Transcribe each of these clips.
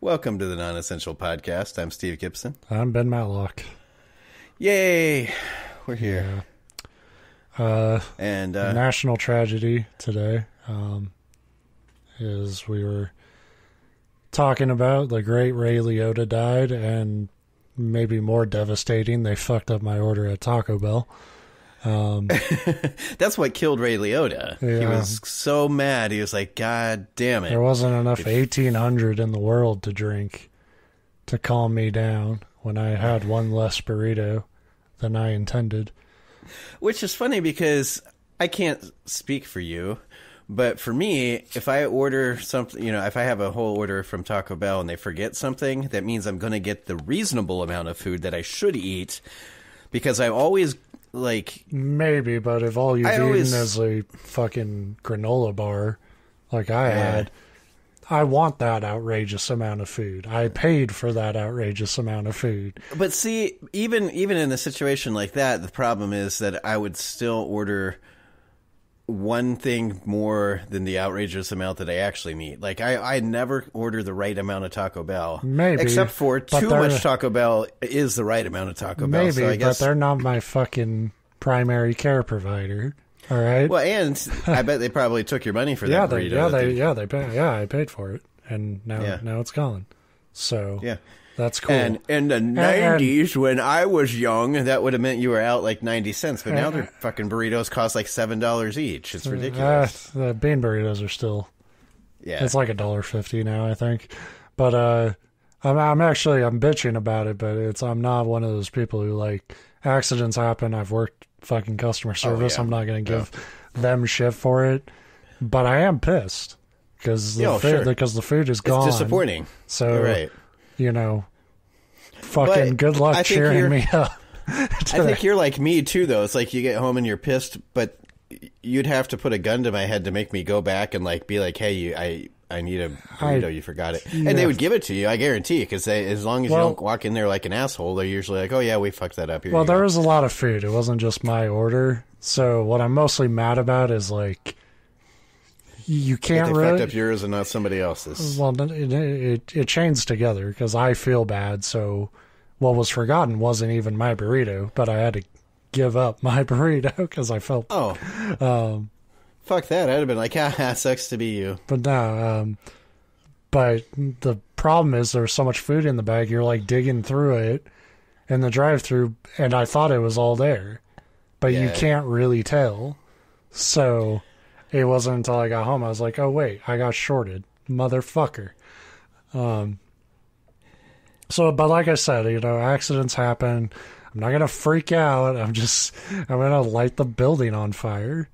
Welcome to the Non-Essential Podcast. I'm Steve Gibson. I'm Ben Matlock. Yay! We're here. Yeah. And national tragedy today is we were talking about the great Ray Liotta died, and maybe more devastating, they fucked up my order at Taco Bell. that's what killed Ray Liotta. Yeah. He was so mad. He was like, God damn it. There wasn't enough 1800 in the world to drink to calm me down when I had one less burrito than I intended. Which is funny because I can't speak for you, but for me, if I order something, if I have a whole order from Taco Bell and they forget something, that means I'm going to get the reasonable amount of food that I should eat, because I always maybe, but if all you've eaten is a fucking granola bar like I had, I want that outrageous amount of food. I paid for that outrageous amount of food. But see, even in a situation like that, the problem is that I would still order one thing more than the outrageous amount that I actually need. Like, I never order the right amount of Taco Bell. Maybe. Except for too much Taco Bell is the right amount of Taco Bell. Maybe, so I guess, but they're not my fucking primary care provider. All right? Well, and I bet they probably took your money for that burrito. I paid for it. And now it's gone. So that's cool. And in the 90s, when I was young, that would have meant you were out like 90 cents. But now their fucking burritos cost like $7 each. It's ridiculous. The bean burritos are still... Yeah. It's like $1.50 now, I think. But I'm bitching about it, but I'm not one of those people who, like, accidents happen. I've worked fucking customer service. I'm not going to give them shit for it. But I am pissed. Because the food is gone. It's disappointing. So, you're right. Fucking good luck cheering me up. I think you're like me, too, though. It's like you get home and you're pissed, but you'd have to put a gun to my head to make me go back and like be like, hey, I need a burrito, you forgot it. And they would give it to you, I guarantee, because as long as you don't walk in there like an asshole, they're usually like, oh, yeah, we fucked that up. Here there was a lot of food. It wasn't just my order. So what I'm mostly mad about is, like, you can't really... fucked up yours and not somebody else's. Well, it chains together because I feel bad. So what was forgotten wasn't even my burrito, but I had to give up my burrito because I felt... Oh. Fuck that. I'd have been like, sucks to be you. But no, but the problem is there's so much food in the bag, you're like digging through it in the drive-thru, and I thought it was all there. But you can't really tell. So... It wasn't until I got home I was like, oh, wait, I got shorted. Motherfucker. But like I said, accidents happen. I'm not going to freak out. I'm going to light the building on fire.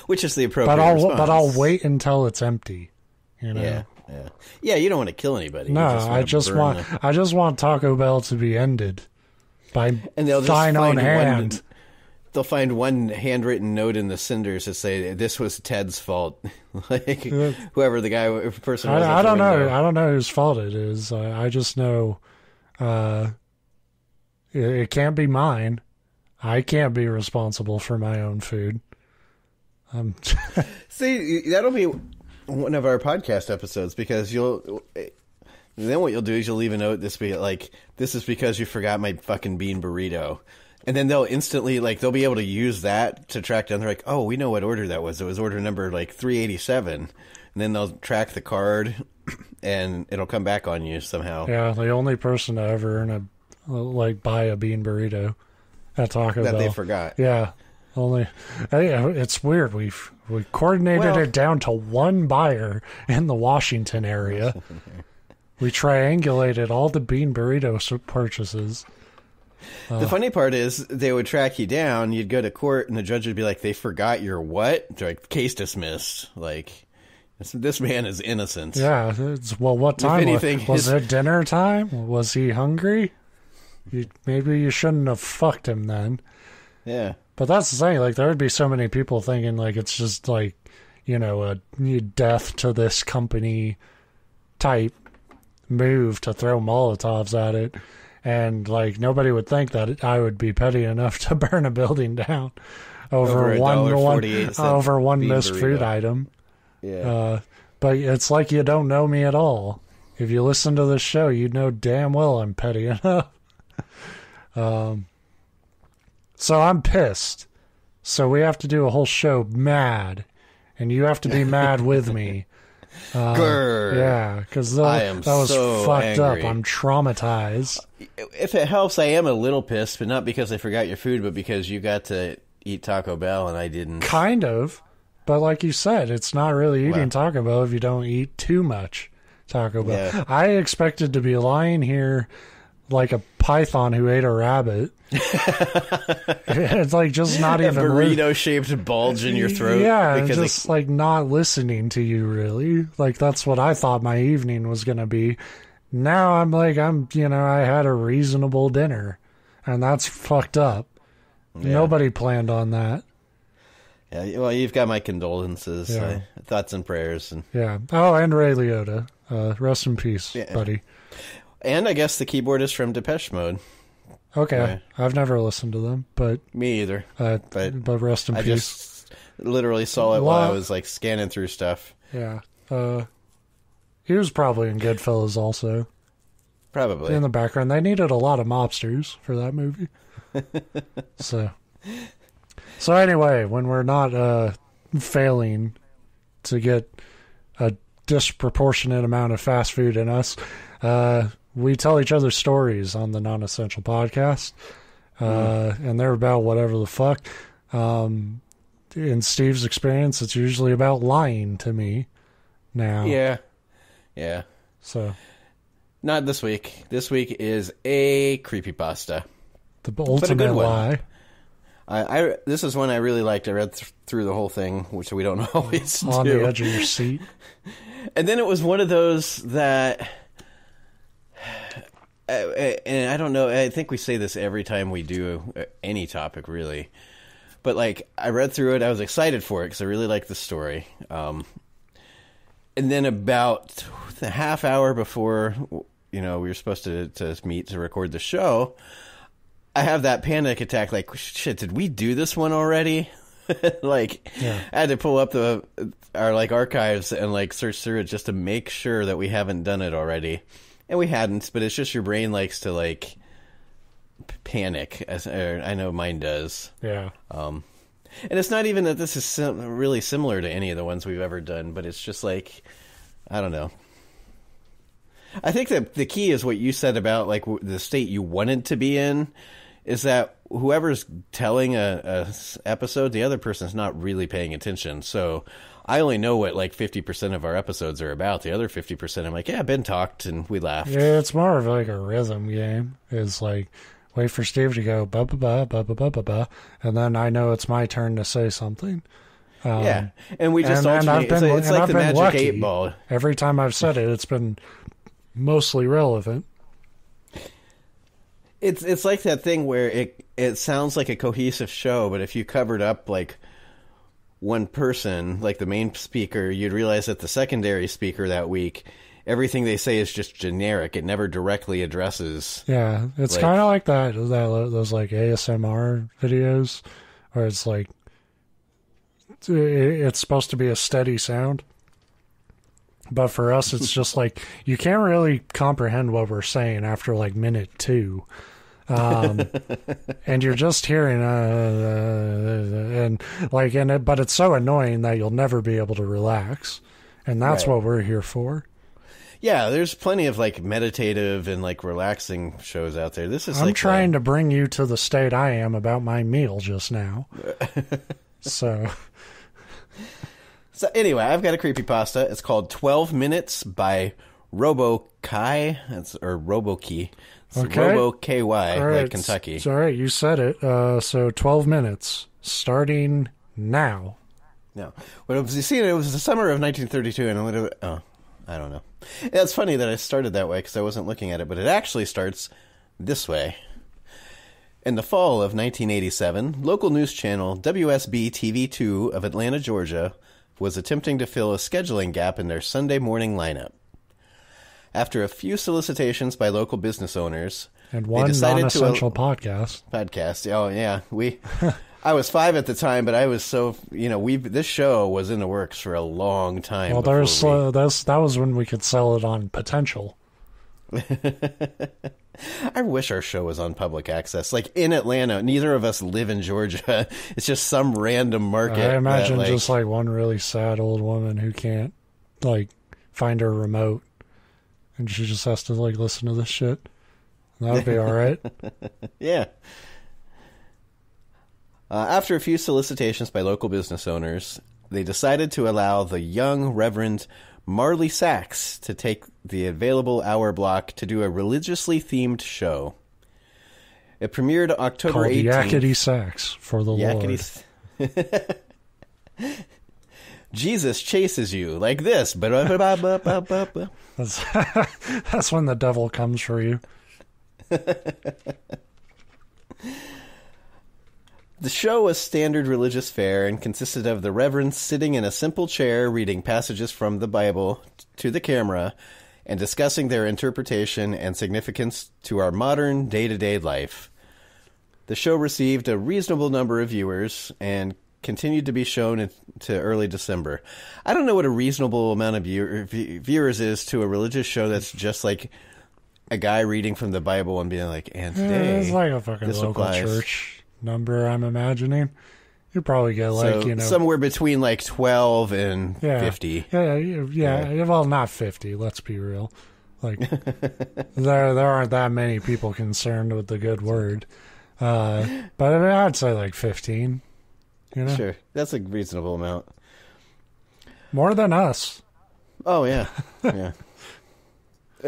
Which is the appropriate response. But I'll wait until it's empty. Yeah, you don't want to kill anybody. No, I just want Taco Bell to be ended by thine own hand. They'll find one handwritten note in the cinders to say this was Ted's fault. Like whoever the person was. I don't know. I don't know whose fault it is. I just know it can't be mine. I can't be responsible for my own food. See, that'll be one of our podcast episodes, because then what you'll do is you'll leave a note. This is because you forgot my fucking bean burrito. And then they'll instantly, they'll be able to use that to track down. They're like, oh, we know what order that was. It was order number, 387. And then they'll track the card, and it'll come back on you somehow. Yeah, the only person to ever buy a bean burrito at Taco Bell. That they forgot. Yeah. It's weird. We coordinated it down to one buyer in the Washington area. We triangulated all the bean burrito purchases. The funny part is they would track you down, you'd go to court, and the judge would be like, they forgot your what? They're like, case dismissed. Like, this man is innocent. Yeah. What time? Was it dinner time? Was he hungry? Maybe you shouldn't have fucked him then. Yeah. But that's the thing. There would be so many people thinking, it's just, a death to this company type move to throw Molotovs at it. And, nobody would think that I would be petty enough to burn a building down over one missed food item. Yeah. But it's like you don't know me at all. If you listen to this show, you know damn well I'm petty enough. So I'm pissed. So we have to do a whole show mad. And you have to be mad with me. Yeah, because that was so fucked angry. up. I'm traumatized. If it helps, I am a little pissed, but not because I forgot your food, but because you got to eat Taco Bell and I didn't. Kind of. But like you said, it's not really eating Taco Bell if you don't eat too much Taco Bell. Yeah. I expected to be lying here like a python who ate a rabbit. It's like just not A even burrito-shaped bulge in your throat. Yeah, because just like not listening to you really. Like that's what I thought my evening was going to be. Now I'm I had a reasonable dinner, and that's fucked up. Yeah. Nobody planned on that. Yeah, well, you've got my condolences, thoughts and prayers, and Oh, and Ray Liotta, rest in peace, buddy. And I guess the keyboardist from Depeche Mode. Okay, I've never listened to them, but me either. But rest in peace. I just literally saw it while I was like scanning through stuff. Yeah, he was probably in Goodfellas also. Probably in the background. They needed a lot of mobsters for that movie. So anyway, when we're not failing to get a disproportionate amount of fast food in us, we tell each other stories on the Non-Essential Podcast, and they're about whatever the fuck. In Steve's experience, it's usually about lying to me now. Yeah. So, not this week. This week is a creepypasta. The ultimate lie. This is one I really liked. I read through the whole thing, which we don't always do. On the edge of your seat. And then it was one of those that... and I don't know, I think we say this every time we do any topic, really. But, like, I read through it, I was excited for it, because I really liked the story. And then about a half hour before, we were supposed to meet to record the show, I have that panic attack, like, shit, did we do this one already? I had to pull up our archives and, search through it just to make sure that we haven't done it already. And we hadn't, but it's just your brain likes to, panic. I know mine does. Yeah. And it's not even that this is really similar to any of the ones we've ever done, but it's just I don't know. I think that the key is what you said about, the state you wanted to be in, is that whoever's telling a episode, the other person's not really paying attention. So I only know what 50% of our episodes are about. The other 50%, I'm like, yeah, Ben talked and we laughed. Yeah, it's more of a rhythm game. It's wait for Steve to go ba ba ba ba ba ba ba ba, and then I know it's my turn to say something. Yeah, and we just alternate. It's like the Magic 8 Ball. Every time I've said it, it's been mostly relevant. It's like that thing where it sounds like a cohesive show, but if you covered up one person, like the main speaker, you'd realize that the secondary speaker that week, everything they say is just generic. It never directly addresses. Yeah, it's kind of like those ASMR videos where it's it's supposed to be a steady sound. But for us, it's just you can't really comprehend what we're saying after minute 2. And you're just hearing, but it's so annoying that you'll never be able to relax. And that's what we're here for. Yeah, there's plenty of meditative and relaxing shows out there. This is I'm trying to bring you to the state I am about my meal just now. So anyway, I've got a creepypasta. It's called 12 Minutes by Roboky. Or Roboky. It's Roboky, right, Kentucky. It's all right, you said it. So 12 minutes, starting now. No. Well, it was the summer of 1932, and I don't know. It's funny that I started that way because I wasn't looking at it, but it actually starts this way. In the fall of 1987, local news channel WSB TV2 of Atlanta, Georgia, was attempting to fill a scheduling gap in their Sunday morning lineup. After a few solicitations by local business owners, and one non-essential podcast. Oh yeah, I was 5 at the time, but I was so, this show was in the works for a long time. Well, that was when we could sell it on potential. I wish our show was on public access. Like in Atlanta, neither of us live in Georgia. It's just some random market. I imagine just like one really sad old woman who can't like find her remote, and she just has to like listen to this shit. That would be all right. Yeah. After a few solicitations by local business owners, they decided to allow the young Reverend Marley Sachs to take the available hour block to do a religiously themed show. It premiered October 18th. Yakety Sax for the Lord. Jesus chases you like this. That's when the devil comes for you. The show was standard religious fare and consisted of the reverend sitting in a simple chair reading passages from the Bible to the camera and discussing their interpretation and significance to our modern day-to-day life. The show received a reasonable number of viewers and continued to be shown into early December. I don't know what a reasonable amount of viewers is to a religious show that's just like a guy reading from the Bible and being like, and today it's like a fucking local church number, I'm imagining. You probably get like, somewhere between like 12 and 50. Yeah. Well, not 50, let's be real. Like there aren't that many people concerned with the good word. But I mean, I'd say like 15. Sure. That's a reasonable amount. More than us. Oh yeah. Yeah.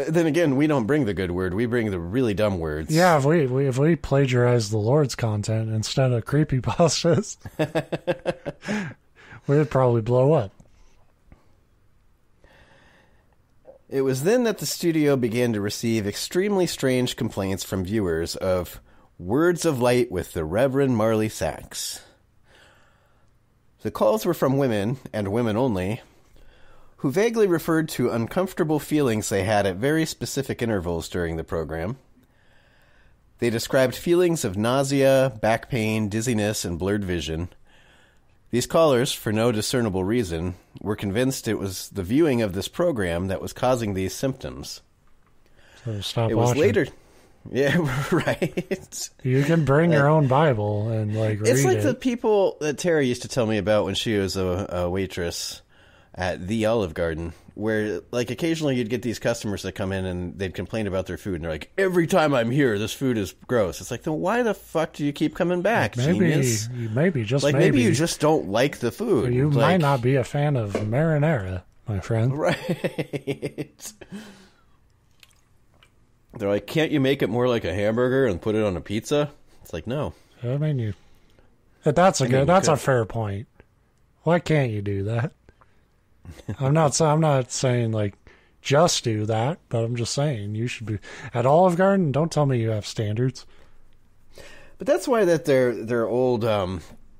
Then again, we don't bring the good word. We bring the really dumb words. Yeah, if we plagiarize the Lord's content instead of creepypastas, we'd probably blow up. It was then that the studio began to receive extremely strange complaints from viewers of words of light with the Reverend Marley Sachs. The calls were from women, and women only, who vaguely referred to uncomfortable feelings they had at very specific intervals during the program. They described feelings of nausea, back pain, dizziness, and blurred vision. These callers, for no discernible reason, were convinced it was the viewing of this program that was causing these symptoms. So stop it watching. Was later... Yeah, right. You can bring your own Bible and like read it. It's like the people that Tara used to tell me about when she was a waitress at the Olive Garden, where like occasionally you'd get these customers that come in and they'd complain about their food and they're like, every time I'm here this food is gross. It's like, then why the fuck do you keep coming back? Maybe you just don't like the food. You might not be a fan of marinara, my friend. Right. They're like, can't you make it more like a hamburger and put it on a pizza? It's like, no. I mean, that's a fair point. Why can't you do that? I'm not saying like just do that, but I'm just saying you should be at Olive Garden. Don't tell me you have standards. But that's why that their old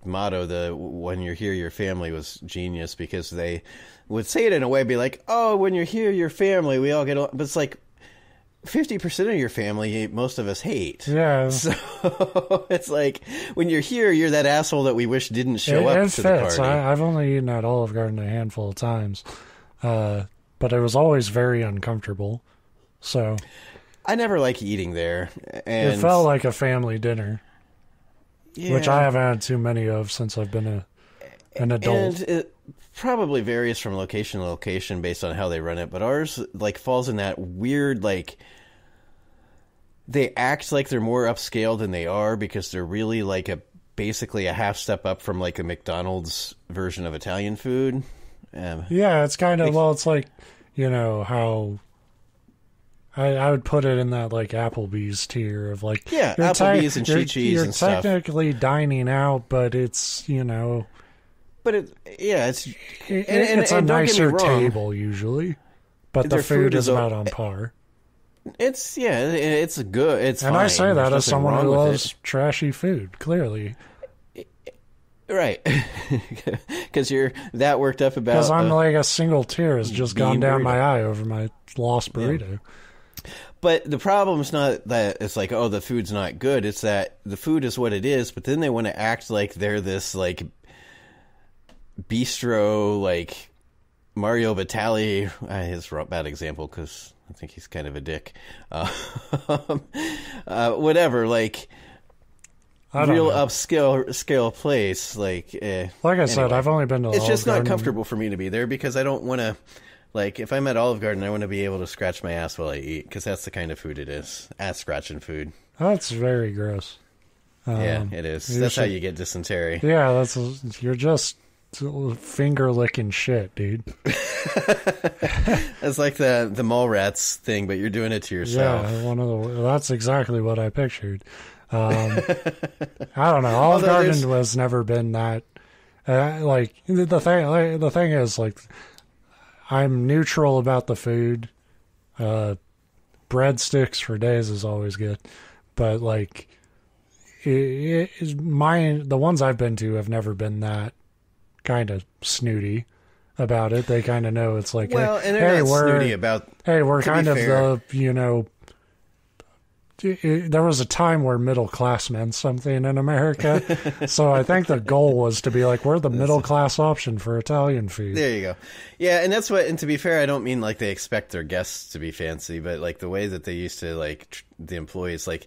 motto, the "when you're here, your family," was genius, because they would say it in a way, be like, "Oh, when you're here, your family, we all get along." But it's like 50% of your family, most of us hate. Yeah. So it's like when you're here, you're that asshole that we wish didn't show up to the party. I've only eaten at Olive Garden a handful of times, but it was always very uncomfortable. So I never like eating there. And it felt like a family dinner, which I haven't had too many of since I've been an adult. And it probably varies from location to location based on how they run it, but ours like falls in that weird like. They act like they're more upscale than they are because they're really like basically a half step up from like a McDonald's version of Italian food. Yeah, it's kind of, it's like, how I would put it in that like Applebee's tier of like, Applebee's and Chi-Chi's and stuff. You're technically dining out, but it's, But it's a nicer table usually, but the food is about on par. It's good. It's and fine. I say that as someone who loves trashy food. Clearly, right? Because you're that worked up about. Because I'm like a single tear has just gone down my eye over my lost burrito. But the problem is not that it's like, oh, the food's not good. It's that the food is what it is, but then they want to act like they're this, like, bistro, like, Mario Batali. His bad example, because I think he's kind of a dick. Whatever, like, real upscale place. Like I said, I've only been to It's just Olive not Garden. comfortable for me to be there because I don't want to... Like, if I'm at Olive Garden, I want to be able to scratch my ass while I eat, because that's the kind of food it is. Ass-scratching food. That's very gross. Yeah, it is. That's how you get dysentery. Yeah, you're just finger-licking shit, dude. It's like the mall rats thing, but you're doing it to yourself. Yeah, that's exactly what I pictured. I don't know. Olive Garden has never been that... the thing is, like... I'm neutral about the food. Breadsticks for days is always good. But, like, the ones I've been to have never been that kind of snooty about it. They kind of know it's like, well, and they're not snooty about... Hey, we're kind of the, there was a time where middle class meant something in America. So I think the goal was to be like, we're the middle class option for Italian food. There you go. Yeah, and that's what, and to be fair, I don't mean like they expect their guests to be fancy, but like the way that they used to, like, the employees, like,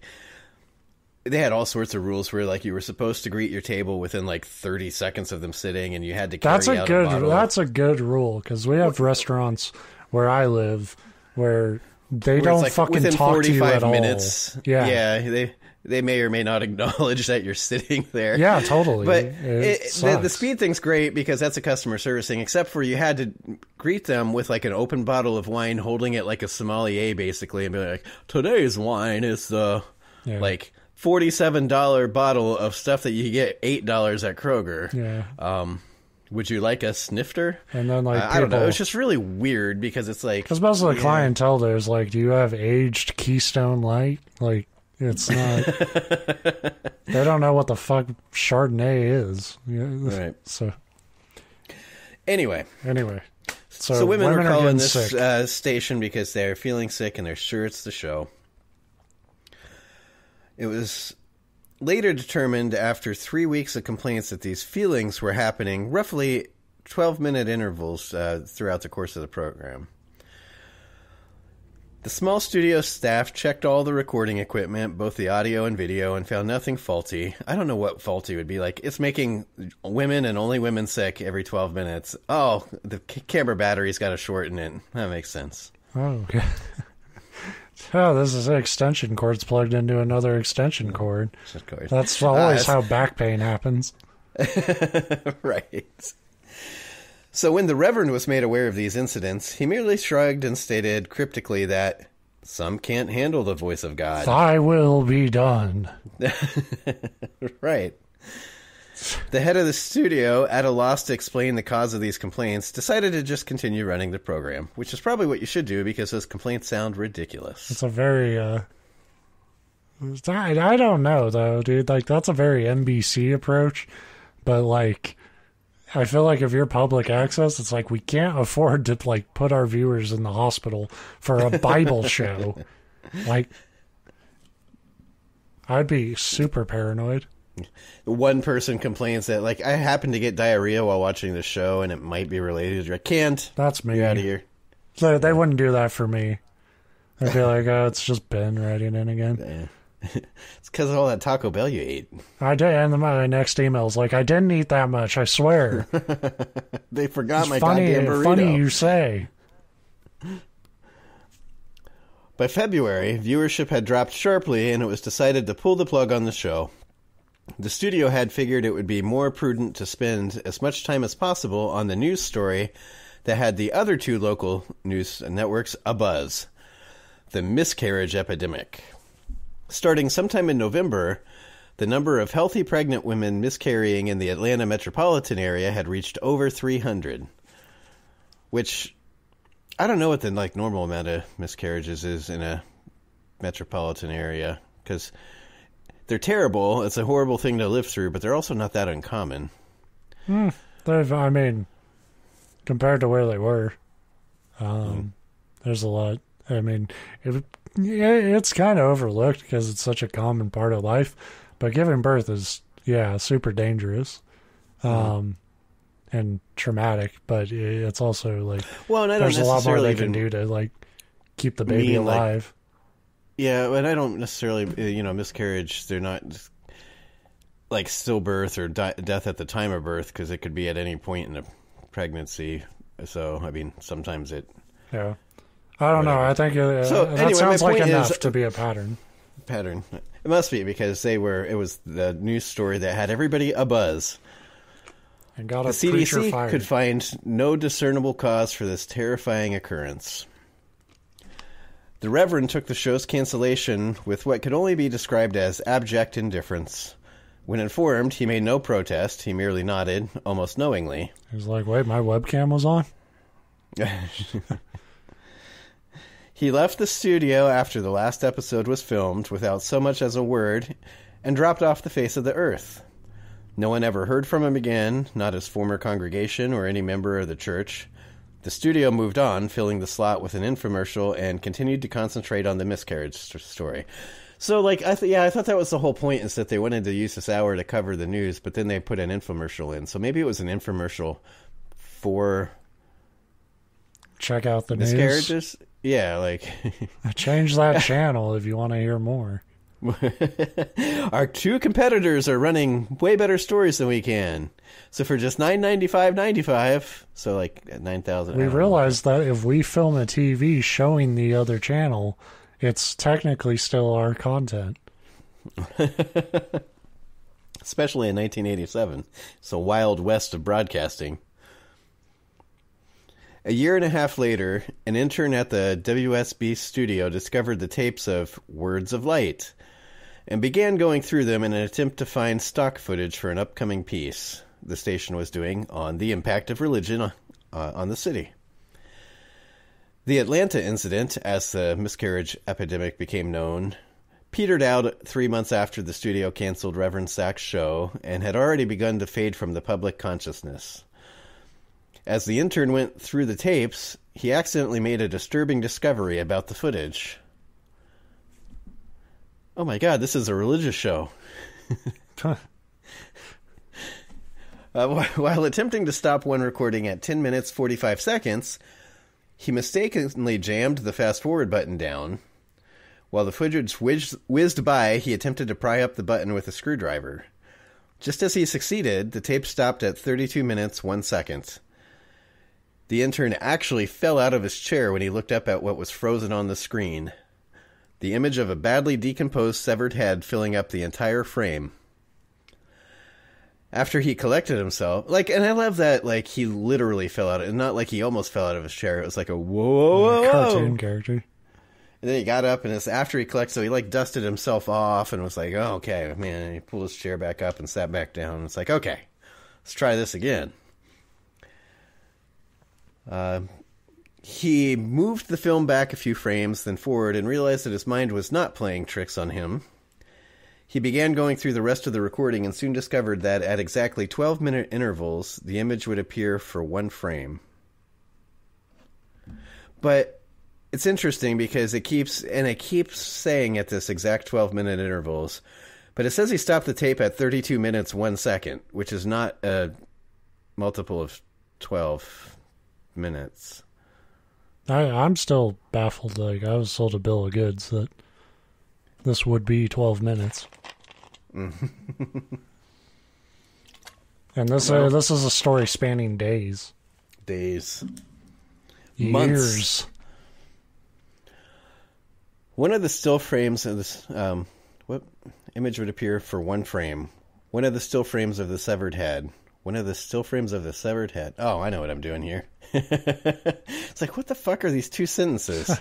they had all sorts of rules where, like, you were supposed to greet your table within like 30 seconds of them sitting, and you had to carry out a bottle. That's a good rule, because we have restaurants where I live where they don't like fucking talk to you at minutes. All. Yeah, they may or may not acknowledge that you're sitting there. Yeah, totally. But the speed thing's great because that's a customer service thing, except for you had to greet them with like an open bottle of wine, holding it like a sommelier basically, and be like, today's wine is the like $47 bottle of stuff that you get $8 at Kroger. Yeah. Would you like a snifter? And then, like, I don't know. It's just really weird because it's like... Because most of the clientele there is like, do you have aged Keystone Light? Like, it's not... They don't know what the fuck Chardonnay is. Right. So... Anyway. So women are calling this station because they're feeling sick and they're sure it's the show. It was... later determined after 3 weeks of complaints that these feelings were happening roughly 12-minute intervals throughout the course of the program. The small studio staff checked all the recording equipment, both the audio and video, and found nothing faulty. I don't know what faulty would be like. It's making women and only women sick every 12 minutes. Oh, the camera battery's got to shorten it. That makes sense. Oh, okay. Oh, this is an extension cord's plugged into another extension cord. That's always how back pain happens. Right. So when the Reverend was made aware of these incidents, he merely shrugged and stated cryptically that some can't handle the voice of God. Thy will be done. Right. The head of the studio, at a loss to explain the cause of these complaints, decided to just continue running the program, which is probably what you should do because those complaints sound ridiculous. It's a very, I don't know, though, dude. Like, that's a very NBC approach. But, like, I feel like if you're public access, it's like we can't afford to, like, put our viewers in the hospital for a Bible show. Like, I'd be super paranoid. One person complains that, like, I happened to get diarrhea while watching the show, and it might be related. You're like, can't. That's me. Get out of here. So they wouldn't do that for me. I'd be like, oh, it's just Ben writing in again. Yeah. It's because of all that Taco Bell you ate. I did, and my next email's like, I didn't eat that much, I swear. They forgot it's my funny, goddamn burrito. Funny you say. By February, viewership had dropped sharply, and it was decided to pull the plug on the show. The studio had figured it would be more prudent to spend as much time as possible on the news story that had the other two local news networks abuzz: the miscarriage epidemic. Starting sometime in November, the number of healthy pregnant women miscarrying in the Atlanta metropolitan area had reached over 300, which I don't know what the normal amount of miscarriages is in a metropolitan area, because they're terrible. It's a horrible thing to live through, but they're also not that uncommon. I mean, compared to where they were, there's a lot. I mean, it's kind of overlooked because it's such a common part of life, but giving birth is, super dangerous. And traumatic, but it's also like, well, and I don't there's a lot more they necessarily can do to like keep the baby alive. Yeah, but I don't necessarily, miscarriage, they're not like stillbirth or death at the time of birth, because it could be at any point in the pregnancy. So, I mean, sometimes it... Yeah. I don't know. I think that sounds like enough to be a pattern. Pattern. It must be, because it was the news story that had everybody abuzz. And got the CDC could find no discernible cause for this terrifying occurrence. The Reverend took the show's cancellation with what could only be described as abject indifference. When informed, he made no protest. He merely nodded, almost knowingly. He was like, wait, my webcam was on? He left the studio after the last episode was filmed without so much as a word and dropped off the face of the earth. No one ever heard from him again, not his former congregation or any member of the church. The studio moved on, filling the slot with an infomercial, and continued to concentrate on the miscarriage story. So, I thought that was the whole point, is that they wanted to use this hour to cover the news, but then they put an infomercial in. So maybe it was an infomercial for... Check out the miscarriages? News. Yeah, change that channel if you want to hear more. Our two competitors are running way better stories than we can. So for just $9.95.95, so at 9,000. We realized that if we film a TV showing the other channel, it's technically still our content. Especially in 1987. It's the Wild West of broadcasting. A year and a half later, an intern at the WSB studio discovered the tapes of Words of Light and began going through them in an attempt to find stock footage for an upcoming piece the station was doing on the impact of religion on the city. The Atlanta incident, as the miscarriage epidemic became known, petered out 3 months after the studio canceled Reverend Sachs' show and had already begun to fade from the public consciousness. As the intern went through the tapes, he accidentally made a disturbing discovery about the footage. Oh my God, this is a religious show. While attempting to stop one recording at 10 minutes 45 seconds, he mistakenly jammed the fast-forward button down. While the footage whizzed by, he attempted to pry up the button with a screwdriver. Just as he succeeded, the tape stopped at 32 minutes 1 second. The intern actually fell out of his chair when he looked up at what was frozen on the screen. The image of a badly decomposed severed head filling up the entire frame. After he collected himself, and I love that, he literally fell out, and not like he almost fell out of his chair. It was like a whoa. Cartoon character. And then he got up, and after he collected, so he dusted himself off and was like, oh, okay, man. And he pulled his chair back up and sat back down. And it's like, okay, let's try this again. He moved the film back a few frames, then forward, and realized that his mind was not playing tricks on him. He began going through the rest of the recording and soon discovered that at exactly 12-minute intervals, the image would appear for 1 frame. But it's interesting because it keeps saying at this exact 12-minute intervals, but it says he stopped the tape at 32 minutes 1 second, which is not a multiple of 12 minutes. I'm still baffled. I was sold a bill of goods that this would be 12 minutes. And this is a story spanning days. Years. Months. One of the still frames of this... what image would appear for 1 frame? One of the still frames of the severed head. One of the still frames of the severed head. Oh, I know what I'm doing here. It's what the fuck are these 2 sentences?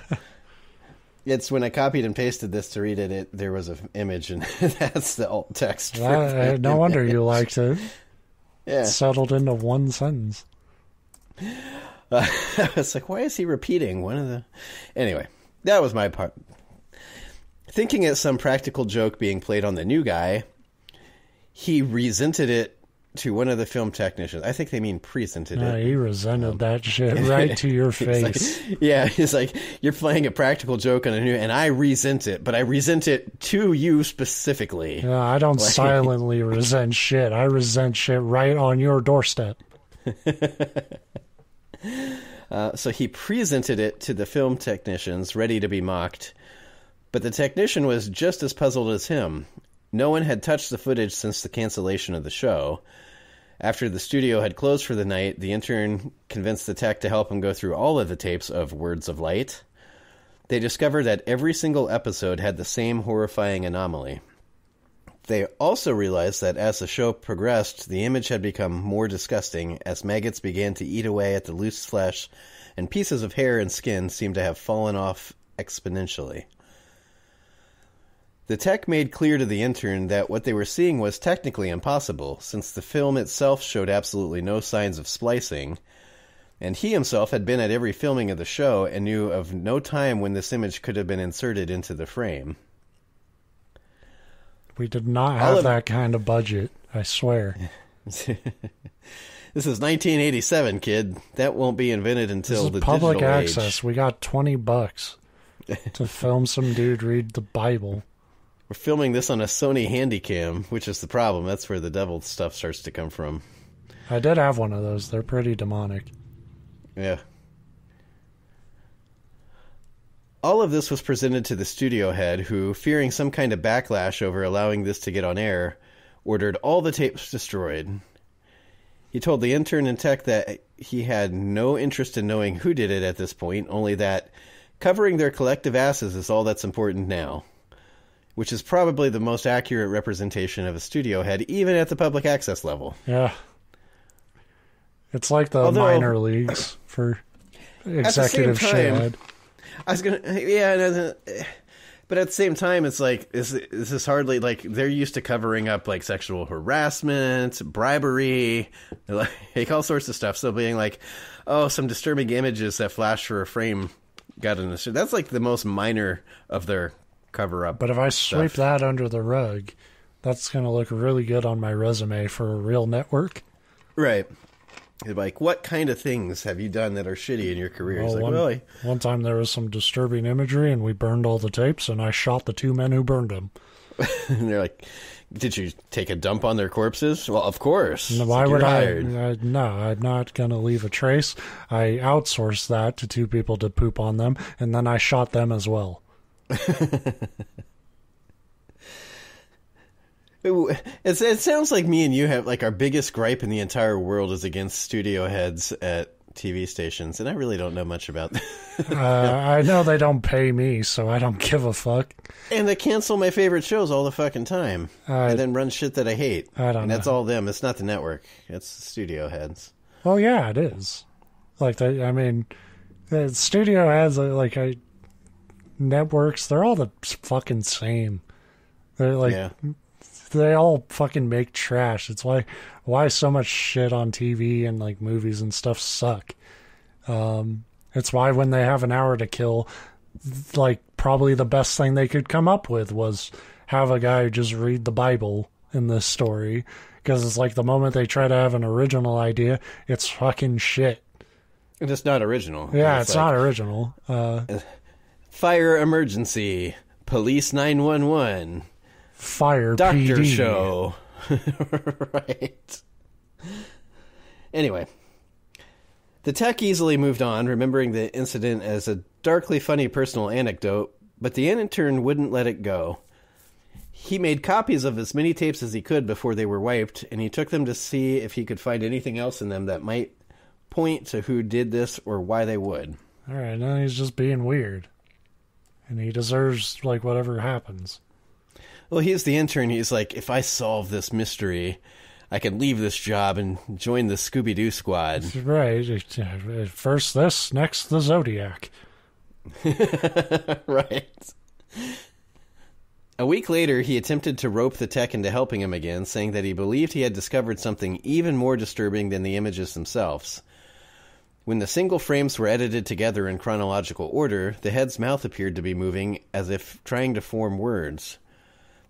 It's when I copied and pasted this to read it, there was an image, and that's the alt text. No wonder you liked it. Yeah. It settled into 1 sentence. It's why is he repeating one of the... Anyway, that was my part. Thinking it's some practical joke being played on the new guy, he resented it to one of the film technicians. I think they mean presented it. He resented that shit right to your face. He's like, you're playing a practical joke on a new, and I resent it, but I resent it to you specifically. Yeah, I don't silently resent shit. I resent shit right on your doorstep. So he presented it to the film technicians, ready to be mocked. But the technician was just as puzzled as him. No one had touched the footage since the cancellation of the show. After the studio had closed for the night, the intern convinced the tech to help him go through all of the tapes of Words of Light. They discovered that every single episode had the same horrifying anomaly. They also realized that as the show progressed, the image had become more disgusting as maggots began to eat away at the loose flesh, and pieces of hair and skin seemed to have fallen off exponentially. The tech made clear to the intern that what they were seeing was technically impossible, since the film itself showed absolutely no signs of splicing, and he himself had been at every filming of the show and knew of no time when this image could have been inserted into the frame. We did not have that kind of budget, I swear. This is 1987, kid. That won't be invented until the public digital access. age. We got $20 to film some dude read the Bible. We're filming this on a Sony Handycam, which is the problem. That's where the devil stuff starts to come from. I did have one of those. They're pretty demonic. Yeah. All of this was presented to the studio head, who, fearing some kind of backlash over allowing this to get on air, ordered all the tapes destroyed. He told the intern and tech that he had no interest in knowing who did it at this point, only that covering their collective asses is all that's important now. Which is probably the most accurate representation of a studio head, even at the public access level. Yeah. It's like the minor leagues for executive shithead. I was going to... Yeah, but at the same time, it's like, is this hardly... Like, they're used to covering up, like, sexual harassment, bribery, like, all sorts of stuff. So being like, oh, some disturbing images that flash for a frame got in the... That's, like, the most minor of their... cover up. But if I sweep that under the rug, that's going to look really good on my resume for a real network. Right. Like, what kind of things have you done that are shitty in your career? Well, one time there was some disturbing imagery and we burned all the tapes and I shot the two men who burned them. And they're like, did you take a dump on their corpses? Well, of course. Why would I? No, I'm not going to leave a trace. I outsourced that to two people to poop on them and then I shot them as well. It sounds like me and you have, like, our biggest gripe in the entire world is against studio heads at TV stations, and I really don't know much about that. I know they don't pay me, so I don't give a fuck. And they cancel my favorite shows all the fucking time, and then run shit that I hate. I don't know. And that's all them. It's not the network. It's the studio heads. Well, yeah, it is. Like, the studio heads, networks, they're all the fucking same. They're like, They all fucking make trash. It's why so much shit on TV and like movies and stuff suck. It's why when they have an hour to kill, like probably the best thing they could come up with was have a guy just read the Bible in this story. Because it's like the moment they try to have an original idea, it's fucking shit. And it's not original. Yeah, it's not original. Fire emergency. Police 911. Fire Doctor PD. show. Right. Anyway. The tech easily moved on, remembering the incident as a darkly funny personal anecdote, but the intern wouldn't let it go. He made copies of as many tapes as he could before they were wiped, and he took them to see if he could find anything else in them that might point to who did this or why they would. All right, now he's just being weird. And he deserves, like, whatever happens. Well, he's the intern. He's like, if I solve this mystery, I can leave this job and join the Scooby-Doo squad. Right. First this, next the Zodiac. Right. A week later, he attempted to rope the tech into helping him again, saying that he believed he had discovered something even more disturbing than the images themselves. When the single frames were edited together in chronological order, the head's mouth appeared to be moving as if trying to form words.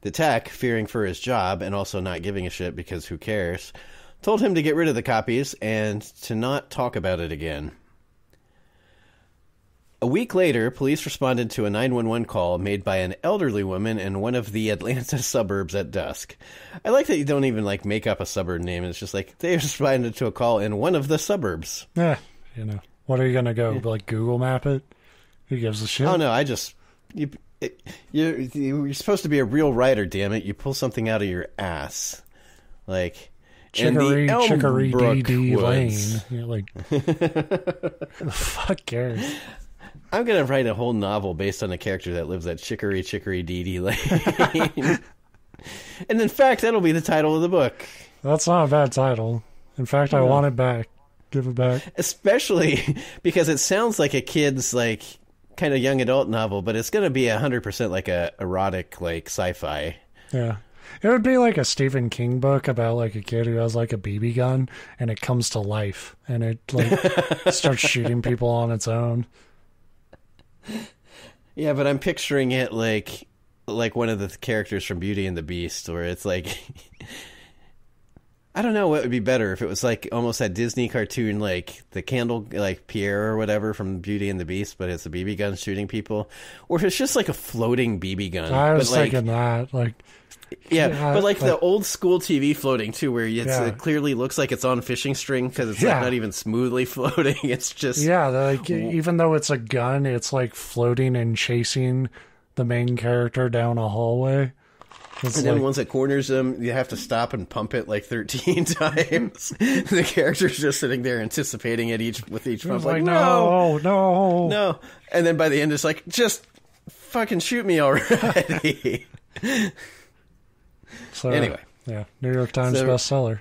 The tech, fearing for his job and also not giving a shit because who cares, told him to get rid of the copies and to not talk about it again. A week later, police responded to a 911 call made by an elderly woman in one of the Atlanta suburbs at dusk. I like that you don't even, like, make up a suburb name. It's just like, they responded to a call in one of the suburbs. Yeah, you know. What are you going to go, like, Google map it? Who gives a shit? Oh, no, you're supposed to be a real writer, damn it. You pull something out of your ass. Like, Chicory Elmbrook DD Woods. Lane. You're like, who the fuck cares? I'm going to write a whole novel based on a character that lives at Chicory DD Lane. And in fact, that'll be the title of the book. That's not a bad title. In fact, I want it back. Give it back. Especially because it sounds like a kid's, like, kind of young adult novel, but it's going to be 100% like a erotic, like, sci-fi. Yeah. It would be like a Stephen King book about, like, a kid who has, like, a BB gun, and it comes to life, and it, like, starts shooting people on its own. Yeah, but I'm picturing it like one of the characters from Beauty and the Beast, where it's like, I don't know what would be better if it was like almost that Disney cartoon, like the candle, like Pierre or whatever from Beauty and the Beast, but it's a BB gun shooting people, or if it's just like a floating BB gun. I was but, like, thinking that, like. Yeah, but like the old school TV floating too, where it clearly looks like it's on fishing string because it's like not even smoothly floating. It's just like even though it's a gun, it's like floating and chasing the main character down a hallway. And then once it corners them, you have to stop and pump it like 13 times. The character's just sitting there anticipating it with each pump. Like, no. And then by the end, it's like, just fucking shoot me already. So, anyway. Yeah, New York Times bestseller.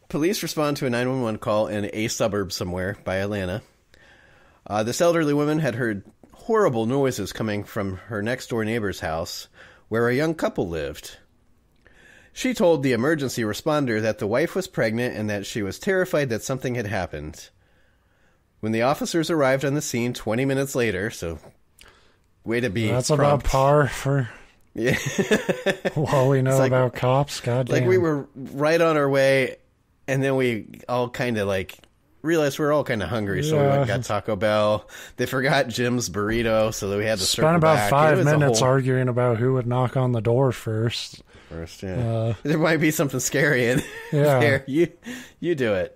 Police respond to a 911 call in a suburb somewhere by Atlanta. This elderly woman had heard horrible noises coming from her next-door neighbor's house, where a young couple lived. She told the emergency responder that the wife was pregnant and that she was terrified that something had happened. When the officers arrived on the scene 20 minutes later, so way to be That's prompt. About par for... Yeah. What we know about cops, goddamn. Like, we were right on our way, and then we all kind of, like, realized we were all kind of hungry, so we went and got Taco Bell. They forgot Jim's burrito, so we had to spend about back. 5 minutes arguing about who would knock on the door first. There might be something scary in there. You do it.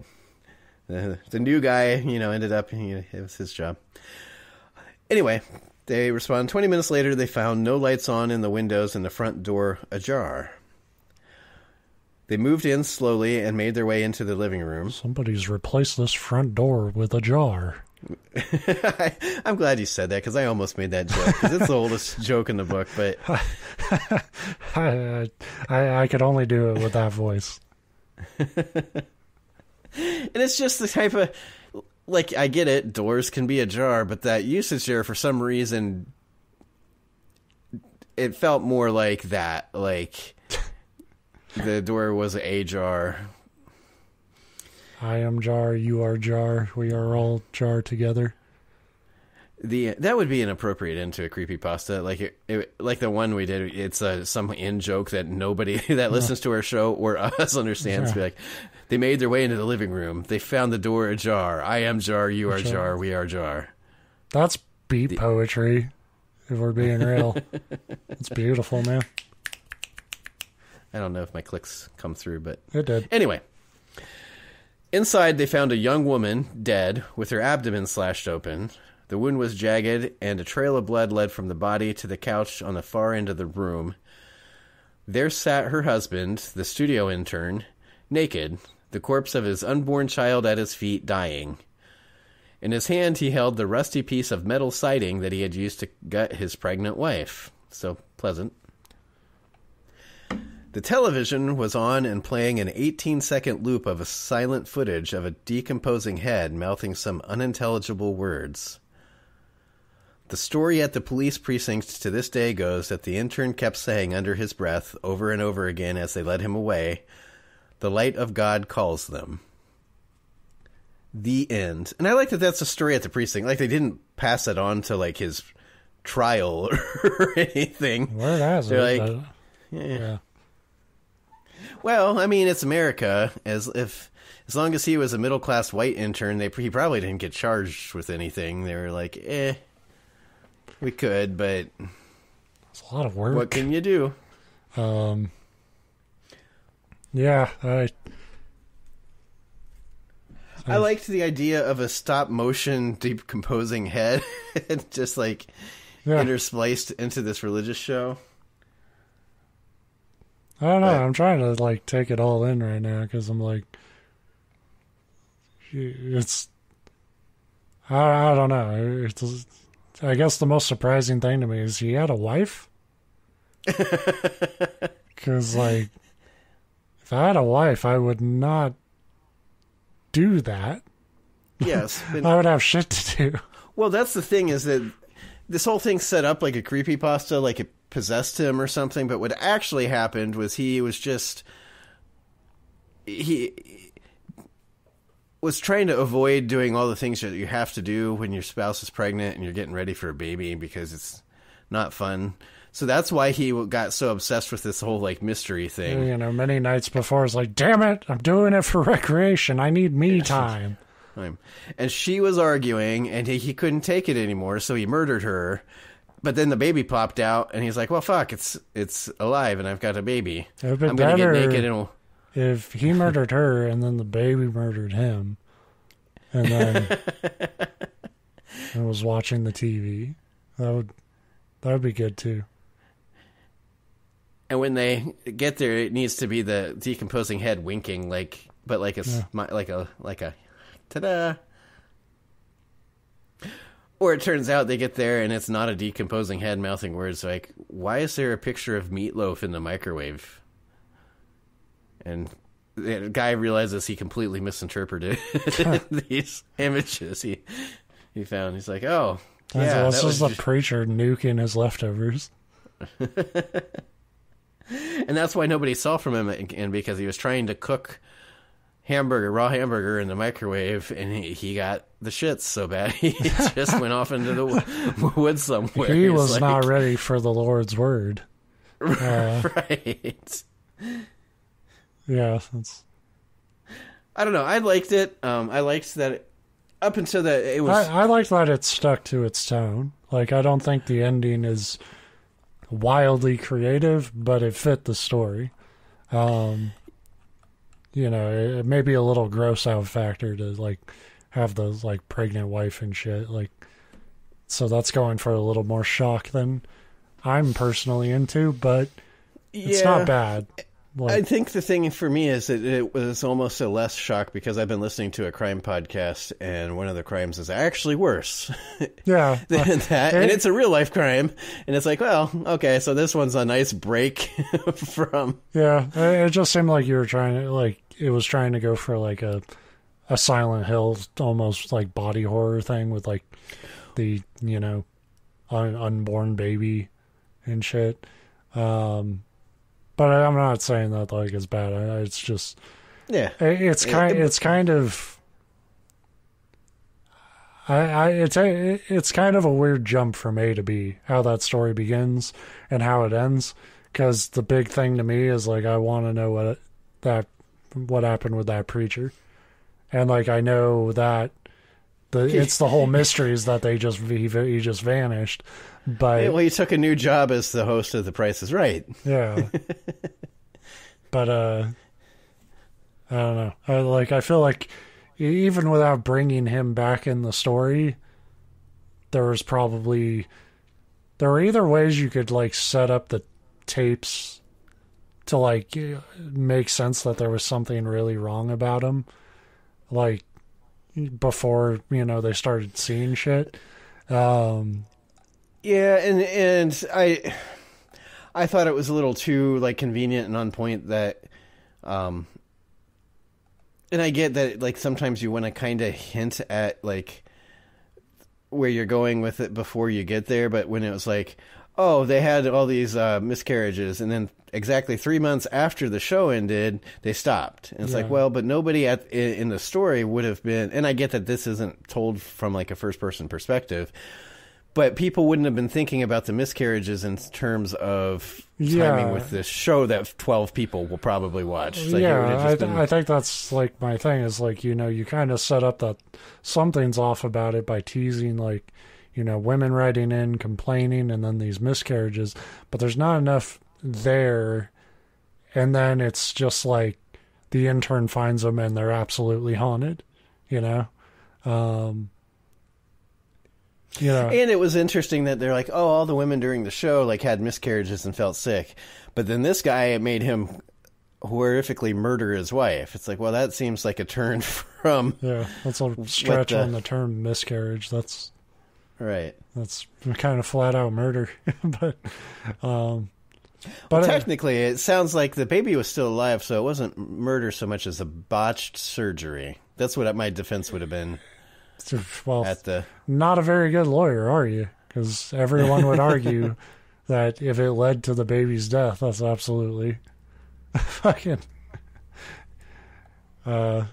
The new guy, ended up, it was his job. Anyway, they respond 20 minutes later. They found no lights on in the windows and the front door ajar. They moved in slowly and made their way into the living room. Somebody's replaced this front door with a jar. I'm glad you said that, because I almost made that joke, because it's the oldest joke in the book, but... I could only do it with that voice. And it's just the type of... Like, I get it, doors can be ajar, but that usage there, for some reason, it felt more like that. Like, the door was ajar. I am jar, you are jar, we are all jar together. That would be an appropriate end to a creepypasta. Like, like the one we did, it's some in-joke that nobody that listens to our show or us understands. Be like, they made their way into the living room. They found the door ajar. I am jar, you are jar, we are jar. That's beat poetry, if we're being real. It's beautiful, man. I don't know if my clicks come through, but... It did. Anyway. Inside, they found a young woman, dead, with her abdomen slashed open. The wound was jagged, and a trail of blood led from the body to the couch on the far end of the room. There sat her husband, the studio intern, naked, the corpse of his unborn child at his feet, dying. In his hand, he held the rusty piece of metal siding that he had used to gut his pregnant wife. So pleasant. The television was on and playing an 18-second loop of a silent footage of a decomposing head mouthing some unintelligible words. The story at the police precinct to this day goes that the intern kept saying under his breath over and over again as they led him away, "The light of God calls them." The end. And I like that that's a story at the precinct. Like, they didn't pass it on to, like, his trial or anything. Where has They're it? like, yeah. Well, I mean, it's America. As long as he was a middle class white intern, he probably didn't get charged with anything. They were like, we could, but it's a lot of work. What can you do? Yeah, I liked the idea of a stop motion decomposing head, just like interspliced into this religious show. I don't know. I'm trying to like take it all in right now because I'm like, it's. I don't know. I guess the most surprising thing to me is he had a wife. Because like, if I had a wife, I would not do that. Yes, I would have shit to do. Well, that's the thing, is that this whole thing's set up like a creepypasta, like it possessed him or something, but what actually happened was he was trying to avoid doing all the things that you have to do when your spouse is pregnant and you're getting ready for a baby, because it's not fun. So that's why he got so obsessed with this whole like mystery thing. You know, many nights before, it's like, damn it, I'm doing it for recreation. I need me time. And she was arguing, and he couldn't take it anymore, so he murdered her. But then the baby popped out, and he's like, well, fuck, it's alive, and I've got a baby. I'm going to get naked. If he murdered her, and then the baby murdered him, and then I was watching the TV, that would be good, too. And when they get there, it needs to be the decomposing head winking, like a ta-da. Or it turns out they get there and it's not a decomposing head mouthing words like, why is there a picture of meatloaf in the microwave? And the guy realizes he completely misinterpreted these images he found. He's like, oh, yeah. This was the preacher nuking his leftovers. And that's why nobody saw from him, and because he was trying to cook raw hamburger in the microwave, and he got the shits so bad he just went off into the woods somewhere. He was not ready for the Lord's word. Right. Yeah. I don't know. I liked it. I liked that up until that it was... I liked that it stuck to its tone. Like, I don't think the ending is wildly creative, but it fit the story. You know, it may be a little gross out factor to like have the like pregnant wife and shit. Like, so that's going for a little more shock than I'm personally into, but it's not bad. Like, I think the thing for me is that it was almost a less shock because I've been listening to a crime podcast, and one of the crimes is actually worse yeah, than that. And it's a real life crime. And it's like, well, okay, so this one's a nice break from... Yeah, it just seemed like you were trying to, like, it was trying to go for like a Silent Hill, almost like body horror thing with like the, you know, unborn baby and shit. But I'm not saying that like it's bad. It's just, it's kind of, it's kind of a weird jump from A to B, how that story begins and how it ends. Because the big thing to me is like, I want to know what happened with that preacher, and like I know that it's the whole mystery is that he just vanished. But well, he took a new job as the host of The Price is Right. Yeah. But I don't know. I feel like even without bringing him back in the story, there were either ways you could like set up the tapes to like make sense that there was something really wrong about him, like before, you know, they started seeing shit. Yeah, and I thought it was a little too like convenient and on point that, and I get that like sometimes you want to kind of hint at like where you're going with it before you get there, but when it was like, oh, they had all these miscarriages, and then exactly 3 months after the show ended, they stopped. And it's like, well, but nobody in the story would have been, and I get that this isn't told from like a first person perspective. But people wouldn't have been thinking about the miscarriages in terms of timing with this show that 12 people will probably watch. Like, I think that's like my thing is like, you know, you kind of set up that something's off about it by teasing like, you know, women writing in, complaining, and then these miscarriages. But there's not enough there. And then it's just like the intern finds them and they're absolutely haunted, you know? Yeah. And it was interesting that they're like, oh, all the women during the show like had miscarriages and felt sick. But then this guy, it made him horrifically murder his wife. It's like, well, that seems like a turn from... Yeah, that's a stretch on the term miscarriage. That's... Right. That's kind of flat out murder. But technically, it sounds like the baby was still alive, so it wasn't murder so much as a botched surgery. That's what my defense would have been. Well, not a very good lawyer, are you? Because everyone would argue that if it led to the baby's death, that's absolutely fucking... but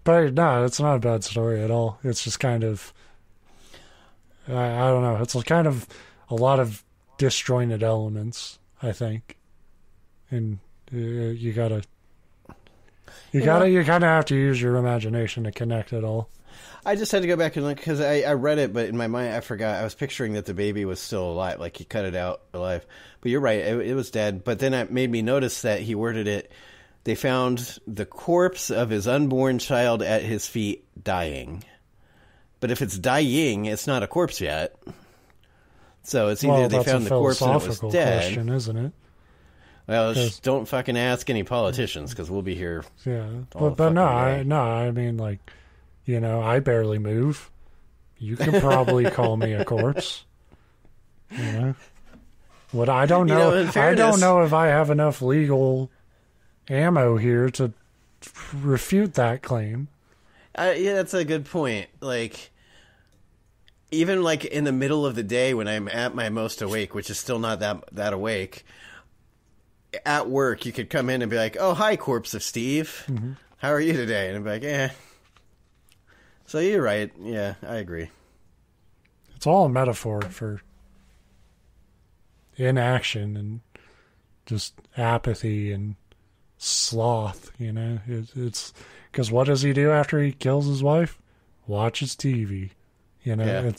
no, it's not a bad story at all. It's just kind of... I don't know. It's kind of a lot of disjointed elements, I think. And you kind of have to use your imagination to connect it all. I just had to go back and look because I read it, but in my mind I forgot. I was picturing that the baby was still alive, like he cut it out alive. But you're right, it was dead. But then it made me notice that he worded it, they found the corpse of his unborn child at his feet dying. But if it's dying, it's not a corpse yet. So it's either they found the corpse and it was dead. Question, isn't it? Well, just don't fucking ask any politicians because we'll be here. Yeah, but no, I mean, like, you know, I barely move. You could probably call me a corpse. You know, what I don't know. You know, fairness, I don't know if I have enough legal ammo here to refute that claim. Yeah, that's a good point. Like, even like in the middle of the day when I'm at my most awake, which is still not that awake, at work you could come in and be like, "Oh, hi, corpse of Steve. Mm-hmm. How are you today?" And I'd be like, "Eh." So you're right. Yeah, I agree. It's all a metaphor for inaction and just apathy and sloth, you know? It's because what does he do after he kills his wife? Watches TV. You know, yeah.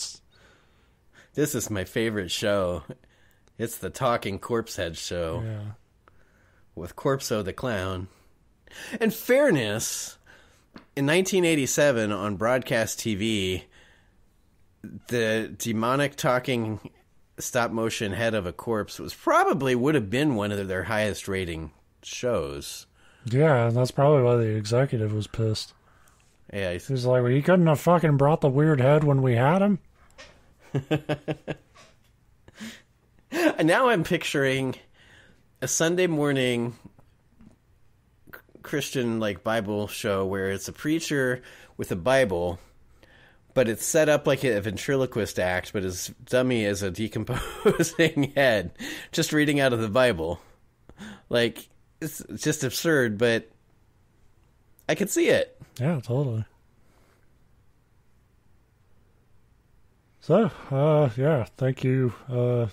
This is my favorite show. It's the Talking Corpse Head show. Yeah. With Corpso the Clown. In fairness, in 1987 on broadcast TV, the demonic talking stop-motion head of a corpse would have been one of their highest rating shows. Yeah, that's probably why the executive was pissed. Yeah, he's like, well, he couldn't have fucking brought the weird head when we had him. And now I'm picturing a Sunday morning Christian like Bible show where it's a preacher with a Bible, but it's set up like a ventriloquist act, but his dummy is a decomposing head, just reading out of the Bible. Like, it's just absurd, but I could see it. Yeah, totally. So, yeah, thank you, the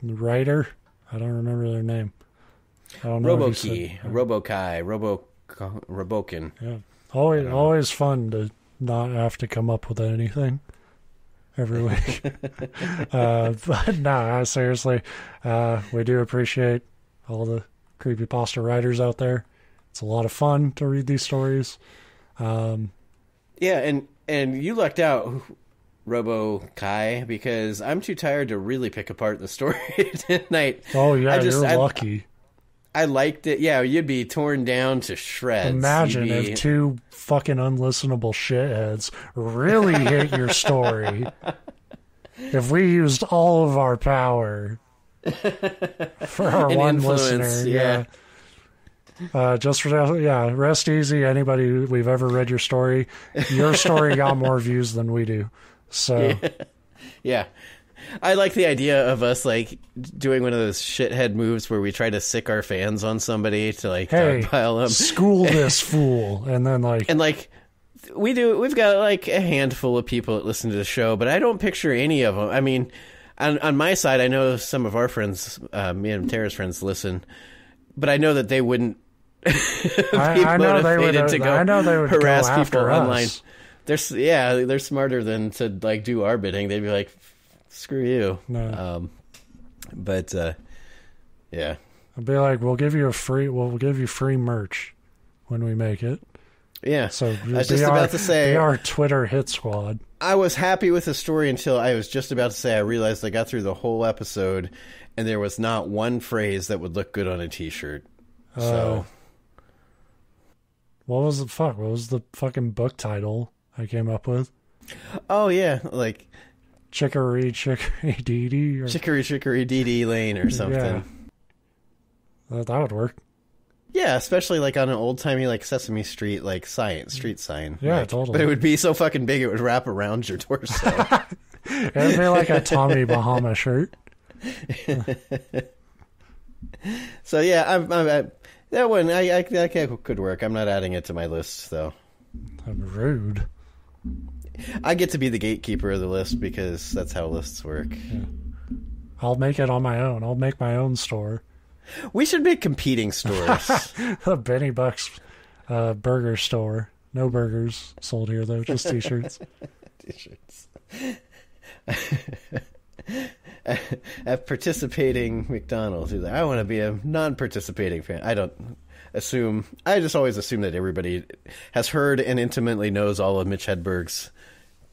writer. I don't remember their name. I don't know. Roboky, Roboky, Robokin. Yeah, always fun to not have to come up with anything every week. But no, seriously, we do appreciate all the creepypasta writers out there. It's a lot of fun to read these stories. Yeah, and you lucked out, Roboky, because I'm too tired to really pick apart the story tonight. Oh, yeah, you're lucky. I liked it. Yeah, you'd be torn down to shreds. Imagine if two fucking unlistenable shitheads really hit your story. If we used all of our power for our an one influence, listener. Yeah. Just for rest easy. Anybody we've ever read your story got more views than we do. So yeah. I like the idea of us like doing one of those shithead moves where we try to sick our fans on somebody to like hey, dogpile them. School this fool, and then We've got like a handful of people that listen to the show, but I don't picture any of them. I mean, on my side, I know some of our friends, me and Tara's friends, listen, but I know that they wouldn't. I know they would. I know they would harass go after people us. online. They're smarter than to like do our bidding. They'd be like, "Screw you." No. Yeah. I'd be like, we'll give you free merch when we make it. Yeah. So I was just about to say, be our Twitter hit squad. I was happy with the story until I was just about to say I realized I got through the whole episode and there was not one phrase that would look good on a T-shirt. So, what was the fucking book title I came up with? Oh yeah, like Chicory Dee Dee, or Chicory Dee Dee Lane or something. Yeah. That would work. Yeah, especially like on an old-timey like Sesame Street like street sign. Yeah, like, totally. But it would be so fucking big it would wrap around your torso. It'd be like a Tommy Bahama shirt. So yeah, I'm that one I could work. I'm not adding it to my list though. I'm rude. I get to be the gatekeeper of the list because that's how lists work. Yeah. I'll make it on my own. I'll make my own store. We should make competing stores. The Benny Bucks burger store. No burgers sold here though, just T-shirts. T-shirts. At participating McDonald's, I want to be a non-participating fan. I just always assume that everybody has heard and intimately knows all of Mitch Hedberg's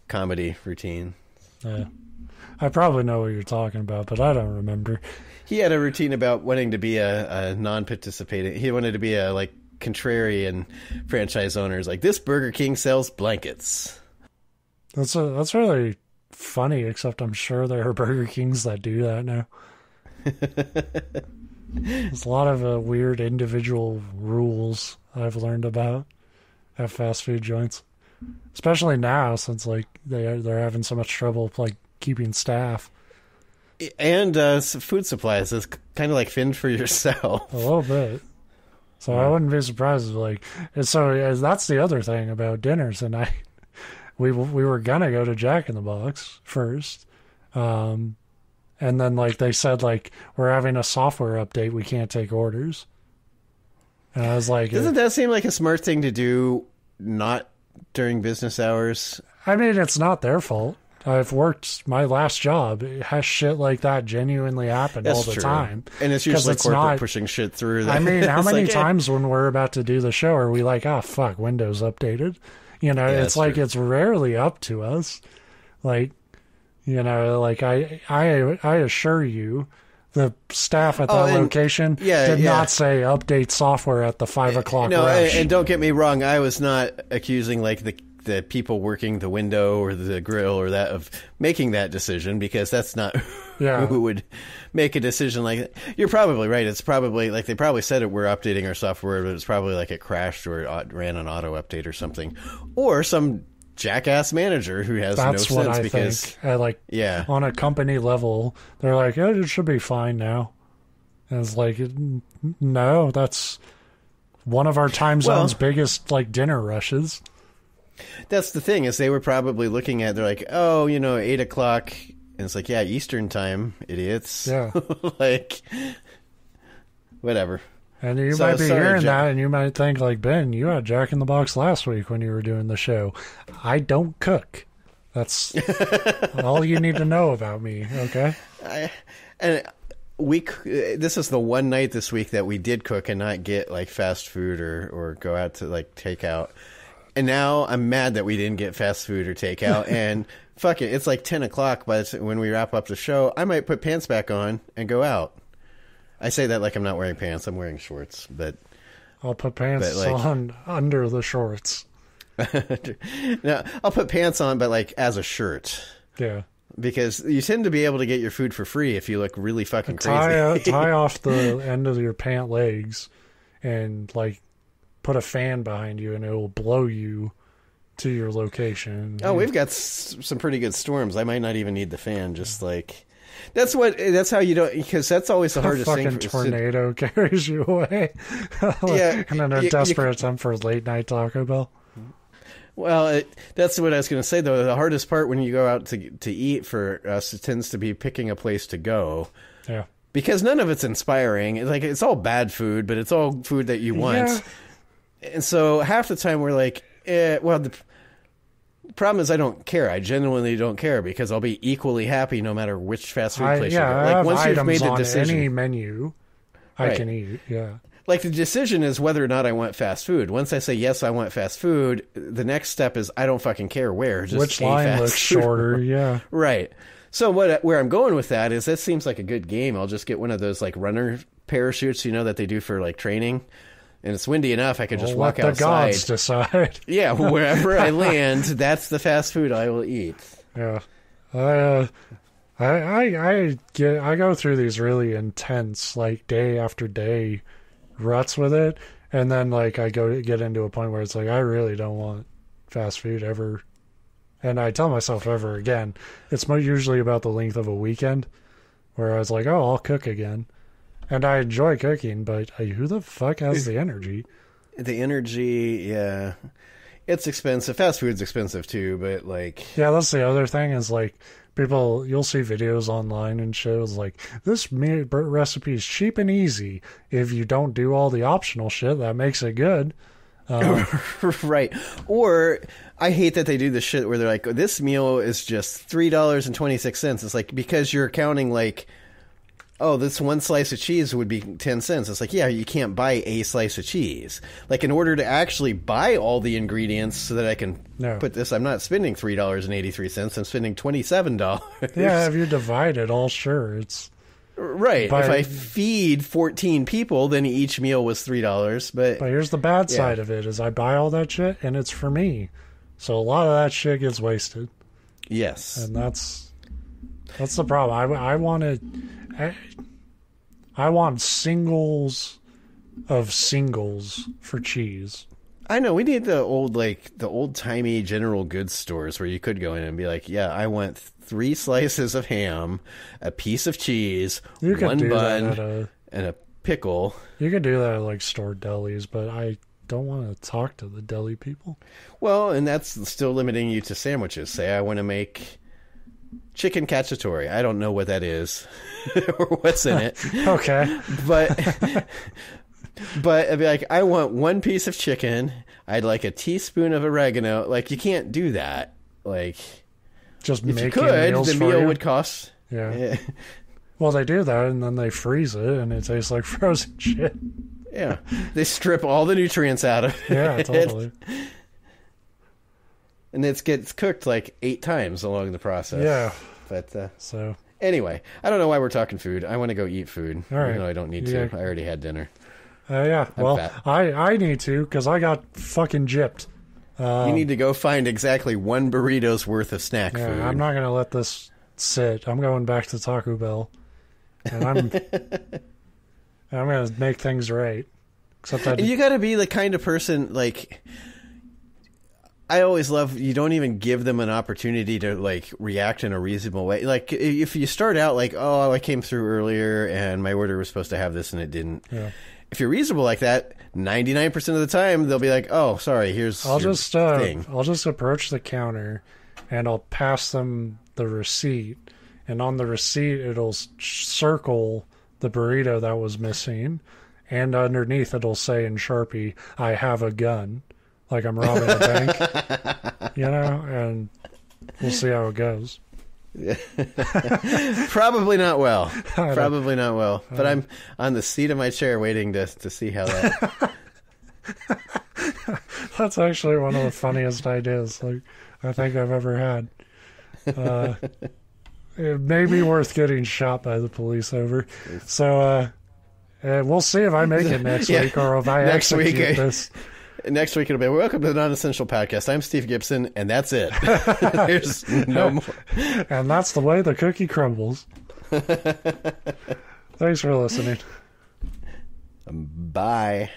comedy routine. Yeah. I probably know what you're talking about, but I don't remember. He had a routine about wanting to be a non-participating. He wanted to be a like contrarian franchise owners. Like, this Burger King sells blankets. That's really funny, except I'm sure there are Burger Kings that do that now. There's a lot of weird individual rules I've learned about at fast food joints, especially now since like they're having so much trouble like keeping staff. And food supplies is kind of like fend for yourself. A little bit. So I wouldn't be surprised if like, and so that's the other thing about dinners. And we were gonna go to Jack in the Box first, and then like they said like we're having a software update, we can't take orders. And I was like, doesn't that seem like a smart thing to do? Not during business hours. I mean, it's not their fault. I've worked my last job. It has shit like that genuinely happen all the time. And it's usually corporate pushing shit through that. I mean, how many times when we're about to do the show are we like, oh, fuck, Windows updated? You know, yeah, it's like true. It's rarely up to us. Like, you know, like I assure you, the staff at that location did not say update software at the 5 o'clock rush. And don't get me wrong, I was not accusing like the people working the window or the grill or that of making that decision, because that's not who would make a decision like that. You're probably right. It's probably like they probably said it, we're updating our software, but it's probably like it crashed or it ran an auto update or something, or some jackass manager who has no sense because think. On a company level, they're like, it should be fine now. And it's like, no, that's one of our time zone's biggest like dinner rushes. That's the thing, is they were probably looking at, they're like, 8 o'clock. And it's like, Eastern time, idiots. Yeah. Like, whatever. And you might be hearing that, and you might think, like, Ben, you had Jack in the Box last week when you were doing the show. I don't cook. That's all you need to know about me, okay? This is the one night this week that we did cook and not get, like, fast food or go out to, like, take out. And now I'm mad that we didn't get fast food or takeout. And fuck it, it's like 10 o'clock when we wrap up the show. I might put pants back on and go out. I say that like I'm not wearing pants. I'm wearing shorts. But I'll put pants on under the shorts. No, I'll put pants on, but like as a shirt. Yeah. Because you tend to be able to get your food for free if you look really fucking crazy. Tie off the end of your pant legs and like put a fan behind you and it will blow you to your location. Oh, we've got some pretty good storms. I might not even need the fan. Just like that's how you don't, because that's always the hardest thing. A fucking tornado carries you away. In a desperate attempt for late night Taco Bell. Well, that's what I was going to say, though. The hardest part when you go out to eat for us, it tends to be picking a place to go. Yeah. Because none of it's inspiring. Like, it's all bad food, but it's all food that you want. Yeah. And so half the time we're like, well, the problem is I don't care. I genuinely don't care because I'll be equally happy no matter which fast food place you go. Like, once you've made the decision, any menu I can eat, yeah. Like, the decision is whether or not I want fast food. Once I say, yes, I want fast food, the next step is I don't fucking care where. Just which line looks shorter, yeah. Right. So where I'm going with that is that seems like a good game. I'll just get one of those, like, runner parachutes, that they do for, like, training. And it's windy enough, I could just walk outside. Let the gods decide. Yeah, wherever I land, that's the fast food I will eat. Yeah. I go through these really intense, like, day after day ruts with it, and then, like, I get into a point where it's like I really don't want fast food ever, and I tell myself ever again. It's usually about the length of a weekend where I was like, oh, I'll cook again, and I enjoy cooking, but who the fuck has the energy? The energy, yeah, it's expensive. Fast food's expensive too, but like, yeah, that's the other thing is like. You'll see videos online and shows like, this recipe is cheap and easy if you don't do all the optional shit that makes it good. Right. Or I hate that they do this shit where they're like, this meal is just $3.26. It's like, because you're counting like, oh, this one slice of cheese would be 10 cents. It's like, yeah, you can't buy a slice of cheese. Like, in order to actually buy all the ingredients so that I can put this, I'm not spending $3.83. I'm spending $27. Yeah, if you divide it all, sure. It's right. If I feed 14 people, then each meal was $3. But here's the bad side of it is I buy all that shit and it's for me. So a lot of that shit gets wasted. Yes. And that's the problem. I want singles of singles for cheese. I know. We need the old-timey general goods stores where you could go in and be like, yeah, I want 3 slices of ham, a piece of cheese, one bun, and a pickle. You can do that at like store delis, but I don't want to talk to the deli people. Well, and that's still limiting you to sandwiches. Say I want to make chicken cacciatore. I don't know what that is or what's in it. Okay. But I'd be like, I want 1 piece of chicken. I'd like a teaspoon of oregano. Like, you can't do that. Like, just if you could, the meal would cost. Yeah. Well, they do that, and then they freeze it, and it tastes like frozen shit. Yeah. They strip all the nutrients out of it. Yeah, totally. And it gets cooked like 8 times along the process. Yeah. But, so. Anyway, I don't know why we're talking food. I want to go eat food. All right. Even though I don't need to. I already had dinner. Yeah. Well, I need to because I got fucking gypped. You need to go find exactly 1 burrito's worth of snack food. I'm not going to let this sit. I'm going back to Taco Bell. And I'm going to make things right. And you got to be the kind of person, like, I always love, you don't even give them an opportunity to, like, react in a reasonable way. Like, if you start out like, oh, I came through earlier and my order was supposed to have this and it didn't. Yeah. If you're reasonable like that, 99% of the time, they'll be like, oh, sorry, here's your thing. I'll just approach the counter and I'll pass them the receipt. And on the receipt, it'll circle the burrito that was missing. And underneath, it'll say in Sharpie, I have a gun. Like I'm robbing a bank. And we'll see how it goes. Probably not well. But I'm on the seat of my chair waiting to see how that... That's actually one of the funniest ideas I think I've ever had. It may be worth getting shot by the police over. So we'll see if I make it next week or if I execute this. Next week it'll be, welcome to the Non-Essential Podcast. I'm Steve Gibson, and that's it. There's no more. And that's the way the cookie crumbles. Thanks for listening. Bye.